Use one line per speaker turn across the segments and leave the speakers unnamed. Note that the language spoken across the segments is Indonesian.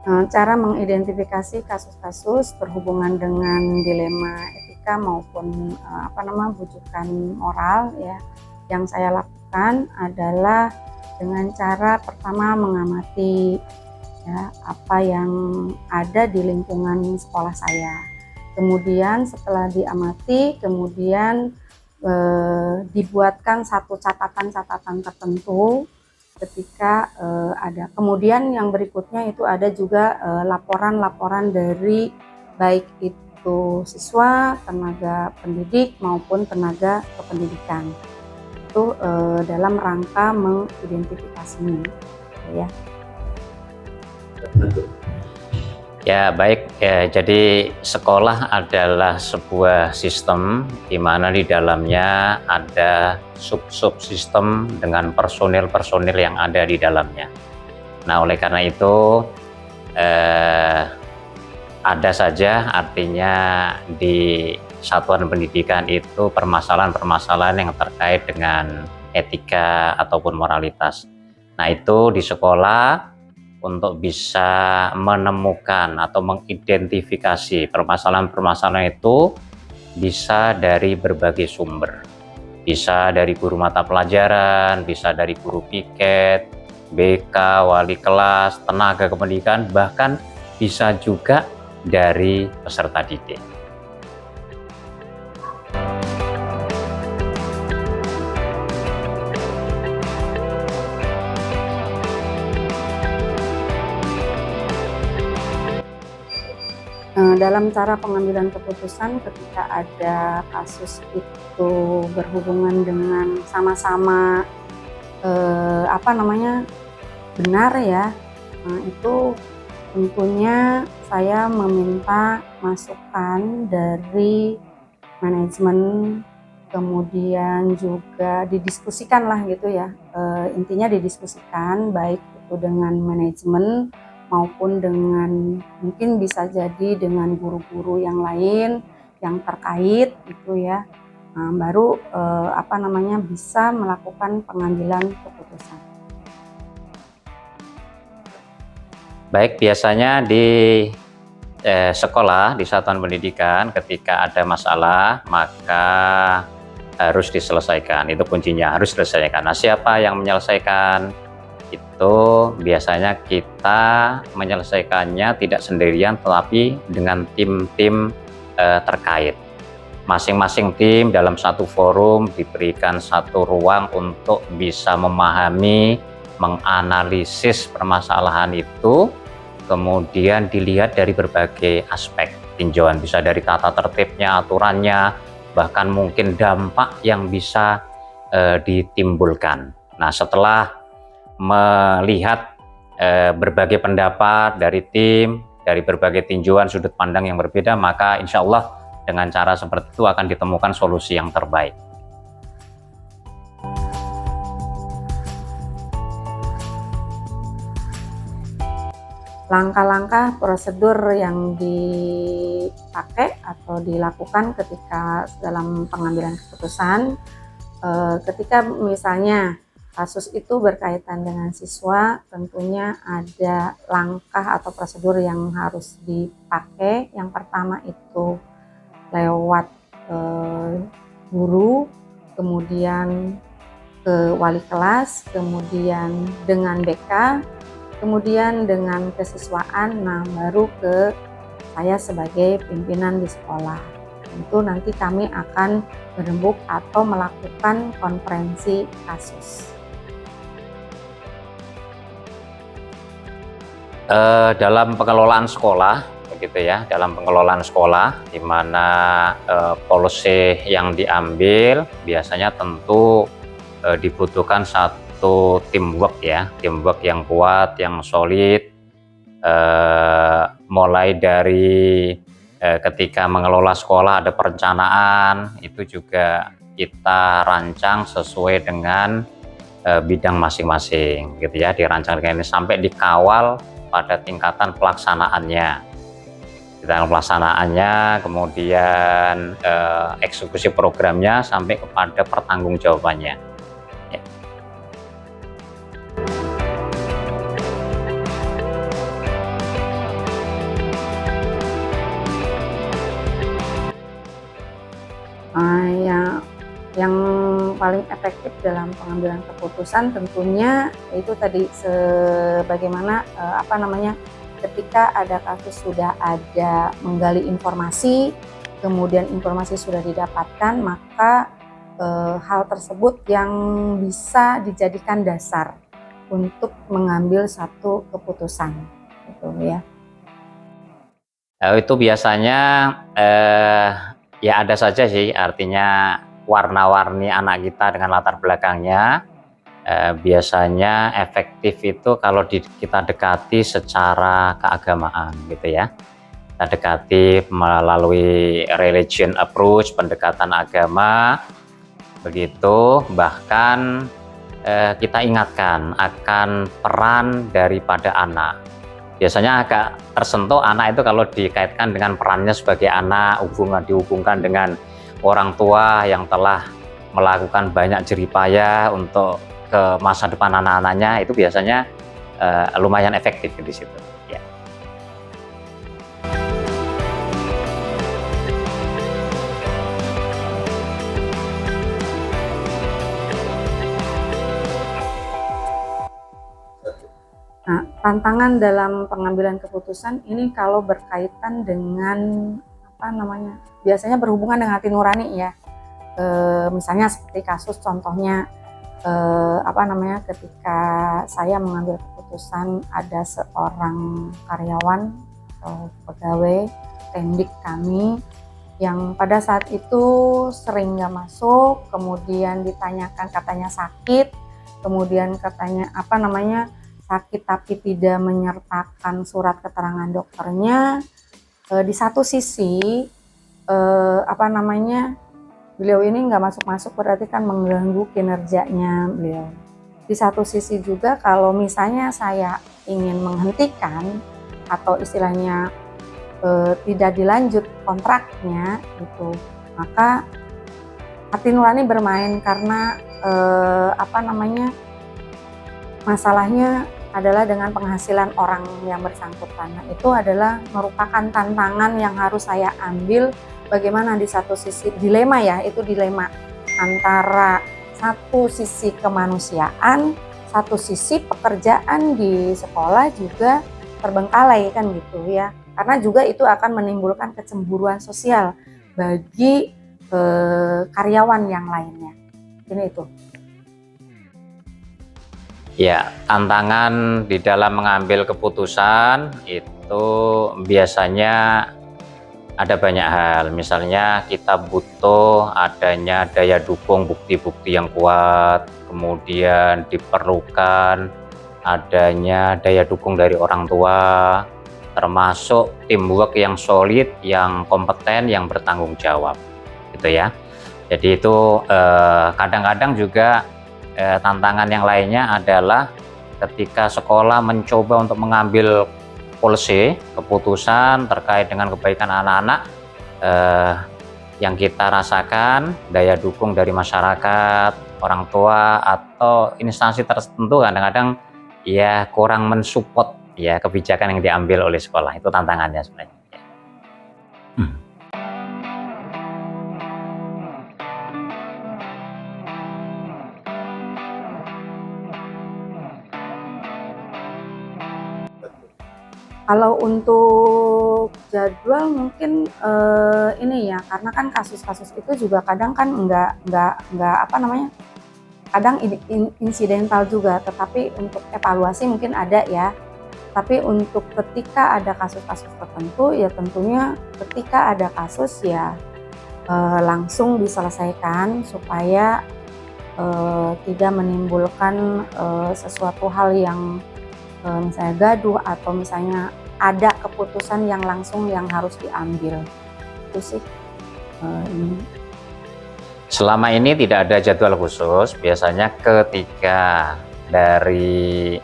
Cara mengidentifikasi kasus-kasus berhubungan dengan dilema etika maupun bujukan moral ya, yang saya lakukan adalah dengan cara pertama mengamati ya apa yang ada di lingkungan sekolah saya. Kemudian setelah diamati, kemudian dibuatkan satu catatan-catatan tertentu ketika ada. Kemudian yang berikutnya itu ada juga laporan-laporan dari baik itu siswa, tenaga pendidik maupun tenaga kependidikan. Itu dalam rangka mengidentifikasinya ya.
Ya baik, ya, jadi sekolah adalah sebuah sistem di mana di dalamnya ada sub-subsistem dengan personil-personil yang ada di dalamnya. Nah oleh karena itu ada saja artinya di satuan pendidikan itu permasalahan-permasalahan yang terkait dengan etika ataupun moralitas. Nah itu di sekolah untuk bisa menemukan atau mengidentifikasi permasalahan-permasalahan itu bisa dari berbagai sumber. Bisa dari guru mata pelajaran, bisa dari guru piket, BK, wali kelas, tenaga kependidikan, bahkan bisa juga dari peserta didik.
Dalam cara pengambilan keputusan ketika ada kasus itu berhubungan dengan sama-sama benar ya, itu tentunya saya meminta masukan dari manajemen, kemudian juga didiskusikan lah gitu ya, intinya didiskusikan baik itu dengan manajemen maupun dengan mungkin bisa jadi dengan guru-guru yang lain yang terkait itu ya, baru bisa melakukan pengambilan keputusan.
Baik, biasanya di sekolah, di satuan pendidikan ketika ada masalah maka harus diselesaikan, itu kuncinya, harus diselesaikan. Nah siapa yang menyelesaikan? Itu biasanya kita menyelesaikannya tidak sendirian tetapi dengan tim-tim terkait. Masing-masing tim dalam satu forum diberikan satu ruang untuk bisa memahami, menganalisis permasalahan itu, kemudian dilihat dari berbagai aspek tinjauan, bisa dari tata tertibnya, aturannya, bahkan mungkin dampak yang bisa ditimbulkan. Nah setelah melihat berbagai pendapat dari tim, dari berbagai tinjauan sudut pandang yang berbeda, maka insya Allah dengan cara seperti itu akan ditemukan solusi yang terbaik.
Langkah-langkah prosedur yang dipakai atau dilakukan ketika dalam pengambilan keputusan, ketika misalnya kasus itu berkaitan dengan siswa, tentunya ada langkah atau prosedur yang harus dipakai. Yang pertama itu lewat guru, kemudian ke wali kelas, kemudian dengan BK, kemudian dengan kesiswaan, nah baru ke saya sebagai pimpinan di sekolah. Tentu nanti kami akan berembuk atau melakukan konferensi kasus.
Dalam pengelolaan sekolah, begitu ya, dalam pengelolaan sekolah, di mana policy yang diambil biasanya tentu dibutuhkan satu teamwork ya, teamwork yang kuat, yang solid, mulai dari ketika mengelola sekolah ada perencanaan, itu juga kita rancang sesuai dengan bidang masing-masing, gitu ya, dirancang dengan ini sampai dikawal pada tingkatan pelaksanaannya, kemudian eksekusi programnya sampai kepada pertanggungjawabannya. Ya.
efektif dalam pengambilan keputusan tentunya itu tadi sebagaimana ketika ada kasus sudah ada menggali informasi, kemudian informasi sudah didapatkan, maka hal tersebut yang bisa dijadikan dasar untuk mengambil satu keputusan, gitu ya.
Itu biasanya ya ada saja sih, artinya warna-warni anak kita dengan latar belakangnya. Biasanya efektif itu kalau kita dekati secara keagamaan gitu ya. Kita dekati melalui religion approach, pendekatan agama, begitu. Bahkan kita ingatkan akan peran daripada anak. Biasanya agak tersentuh anak itu kalau dikaitkan dengan perannya sebagai anak, dihubungkan dengan orang tua yang telah melakukan banyak jeripaya untuk ke masa depan anak-anaknya, itu biasanya lumayan efektif di situ. Ya.
Nah, tantangan dalam pengambilan keputusan ini kalau berkaitan dengan biasanya berhubungan dengan hati nurani ya. Misalnya seperti kasus contohnya ketika saya mengambil keputusan ada seorang karyawan atau pegawai pendik kami yang pada saat itu sering nggak masuk, kemudian ditanyakan katanya sakit, kemudian katanya sakit tapi tidak menyertakan surat keterangan dokternya. Di satu sisi beliau ini nggak masuk-masuk berarti kan mengganggu kinerjanya beliau. Di satu sisi juga kalau misalnya saya ingin menghentikan atau istilahnya tidak dilanjut kontraknya gitu, maka hati nurani bermain karena masalahnya adalah dengan penghasilan orang yang bersangkutan. Nah, itu adalah merupakan tantangan yang harus saya ambil. Bagaimana di satu sisi dilema ya, itu dilema antara satu sisi kemanusiaan, satu sisi pekerjaan di sekolah juga terbengkalai kan gitu ya. Karena juga itu akan menimbulkan kecemburuan sosial bagi karyawan yang lainnya. Ini itu.
Ya, tantangan di dalam mengambil keputusan itu biasanya ada banyak hal. Misalnya kita butuh adanya daya dukung, bukti-bukti yang kuat, kemudian diperlukan adanya daya dukung dari orang tua, termasuk teamwork yang solid, yang kompeten, yang bertanggung jawab, gitu ya. Jadi itu kadang-kadang juga tantangan yang lainnya adalah ketika sekolah mencoba untuk mengambil policy, keputusan terkait dengan kebaikan anak-anak, yang kita rasakan daya dukung dari masyarakat, orang tua atau instansi tertentu kadang-kadang ya kurang mensupport ya kebijakan yang diambil oleh sekolah. Itu tantangannya sebenarnya.
Kalau untuk jadwal mungkin ini ya, karena kan kasus-kasus itu juga kadang kan kadang insidental juga, tetapi untuk evaluasi mungkin ada ya. Tapi untuk ketika ada kasus-kasus tertentu ya tentunya ketika ada kasus ya langsung diselesaikan supaya tidak menimbulkan sesuatu hal yang misalnya gaduh atau misalnya ada keputusan yang langsung yang harus diambil. Itu sih ini.
Selama ini tidak ada jadwal khusus. Biasanya ketika dari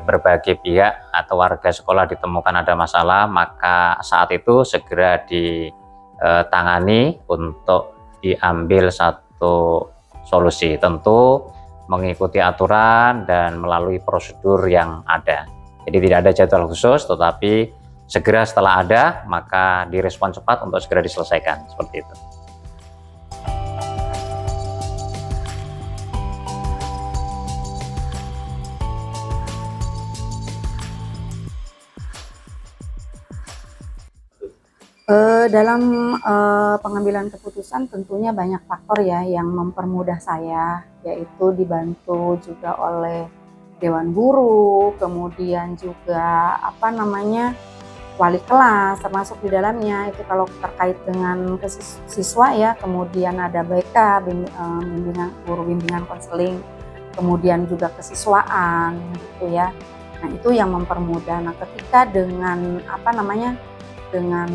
berbagai pihak atau warga sekolah ditemukan ada masalah, maka saat itu segera ditangani untuk diambil satu solusi. Tentu mengikuti aturan dan melalui prosedur yang ada. Jadi tidak ada jadwal khusus, tetapi segera setelah ada maka direspon cepat untuk segera diselesaikan, seperti itu.
Dalam pengambilan keputusan tentunya banyak faktor ya yang mempermudah saya, yaitu dibantu juga oleh dewan guru, kemudian juga wali kelas termasuk di dalamnya itu kalau terkait dengan siswa ya, kemudian ada BK, bimbingan guru bimbingan konseling, kemudian juga kesiswaan gitu ya. Nah, itu yang mempermudah. Nah, ketika dengan dengan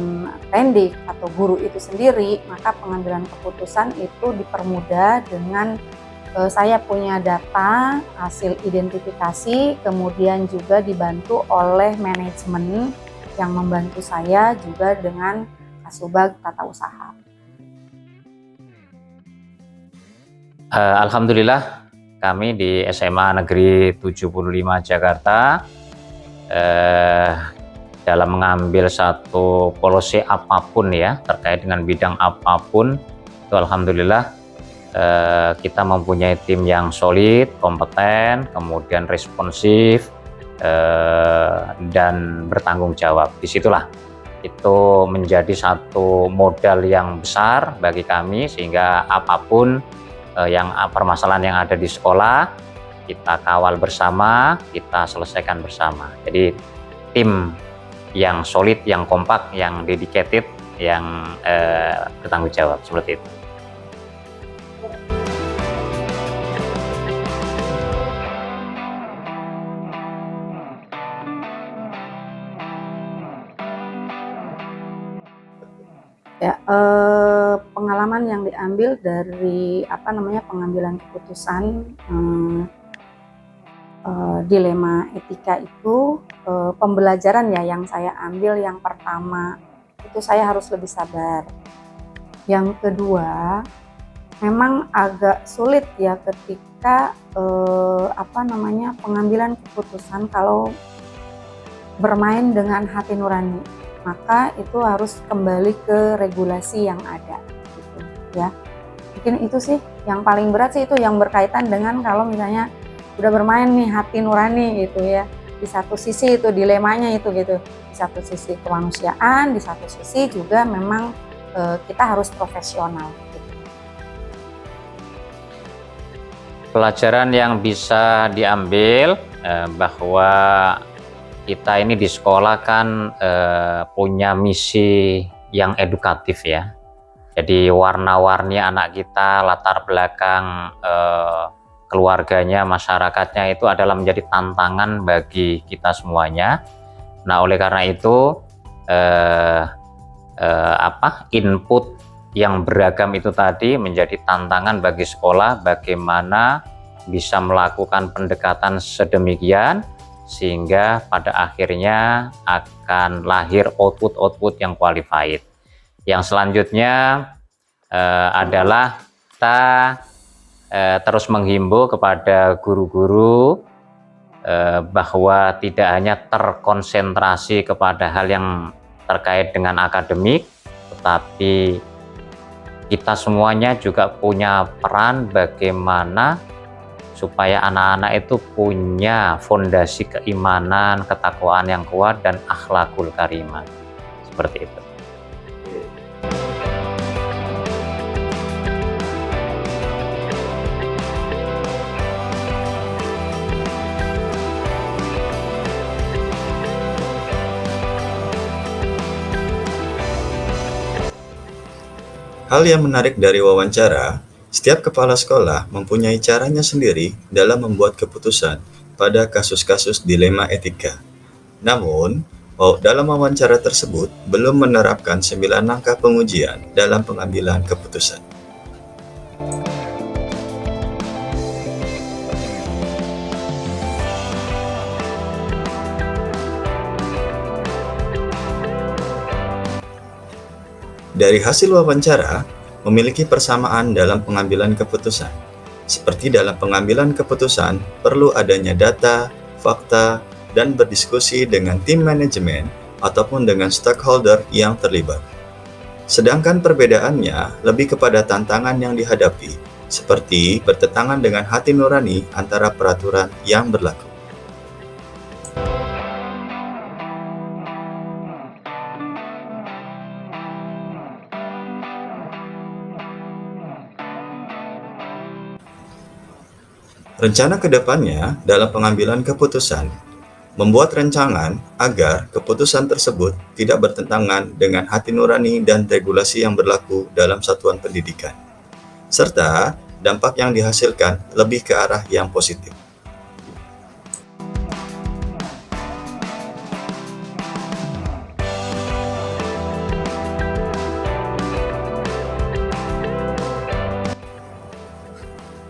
pendik atau guru itu sendiri, maka pengambilan keputusan itu dipermudah dengan saya punya data, hasil identifikasi, kemudian juga dibantu oleh manajemen yang membantu saya juga dengan Kasubag Tata Usaha.
Alhamdulillah kami di SMA Negeri 75 Jakarta dalam mengambil satu policy apapun ya terkait dengan bidang apapun itu alhamdulillah kita mempunyai tim yang solid, kompeten, kemudian responsif dan bertanggung jawab. Disitulah itu menjadi satu modal yang besar bagi kami sehingga apapun permasalahan yang ada di sekolah kita kawal bersama, kita selesaikan bersama. Jadi tim yang solid, yang kompak, yang dedicated, yang bertanggung jawab seperti itu.
Ya, pengalaman yang diambil dari pengambilan keputusan dilema etika itu pembelajaran ya yang saya ambil. Yang pertama itu saya harus lebih sabar. Yang kedua memang agak sulit ya ketika pengambilan keputusan kalau bermain dengan hati nurani, maka itu harus kembali ke regulasi yang ada gitu ya. Mungkin itu sih yang paling berat sih, itu yang berkaitan dengan kalau misalnya udah bermain nih hati nurani gitu ya. Di satu sisi itu dilemanya itu gitu, di satu sisi kemanusiaan, di satu sisi juga memang kita harus profesional gitu.
Pelajaran yang bisa diambil bahwa kita ini di sekolah kan punya misi yang edukatif ya. Jadi warna-warni anak kita, latar belakang keluarganya, masyarakatnya itu adalah menjadi tantangan bagi kita semuanya. Nah, oleh karena itu input yang beragam itu tadi menjadi tantangan bagi sekolah bagaimana bisa melakukan pendekatan sedemikian sehingga pada akhirnya akan lahir output yang qualified. Yang selanjutnya adalah kita terus menghimbau kepada guru-guru bahwa tidak hanya terkonsentrasi kepada hal yang terkait dengan akademik, tetapi kita semuanya juga punya peran bagaimana supaya anak-anak itu punya fondasi keimanan, ketakwaan yang kuat dan akhlakul karimah. Seperti itu.
Hal yang menarik dari wawancara, setiap kepala sekolah mempunyai caranya sendiri dalam membuat keputusan pada kasus-kasus dilema etika. Namun, dalam wawancara tersebut belum menerapkan 9 langkah pengujian dalam pengambilan keputusan. Dari hasil wawancara, memiliki persamaan dalam pengambilan keputusan. Seperti dalam pengambilan keputusan, perlu adanya data, fakta, dan berdiskusi dengan tim manajemen ataupun dengan stakeholder yang terlibat. Sedangkan perbedaannya lebih kepada tantangan yang dihadapi, seperti bertentangan dengan hati nurani antara peraturan yang berlaku. Rencana ke depannya dalam pengambilan keputusan, membuat rancangan agar keputusan tersebut tidak bertentangan dengan hati nurani dan regulasi yang berlaku dalam satuan pendidikan, serta dampak yang dihasilkan lebih ke arah yang positif.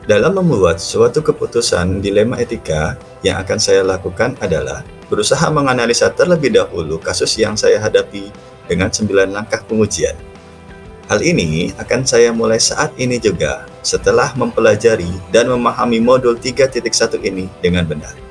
Dalam membuat suatu keputusan, dilema etika yang akan saya lakukan adalah berusaha menganalisa terlebih dahulu kasus yang saya hadapi dengan 9 langkah pengujian. Hal ini akan saya mulai saat ini juga, setelah mempelajari dan memahami modul 3.1 ini dengan benar.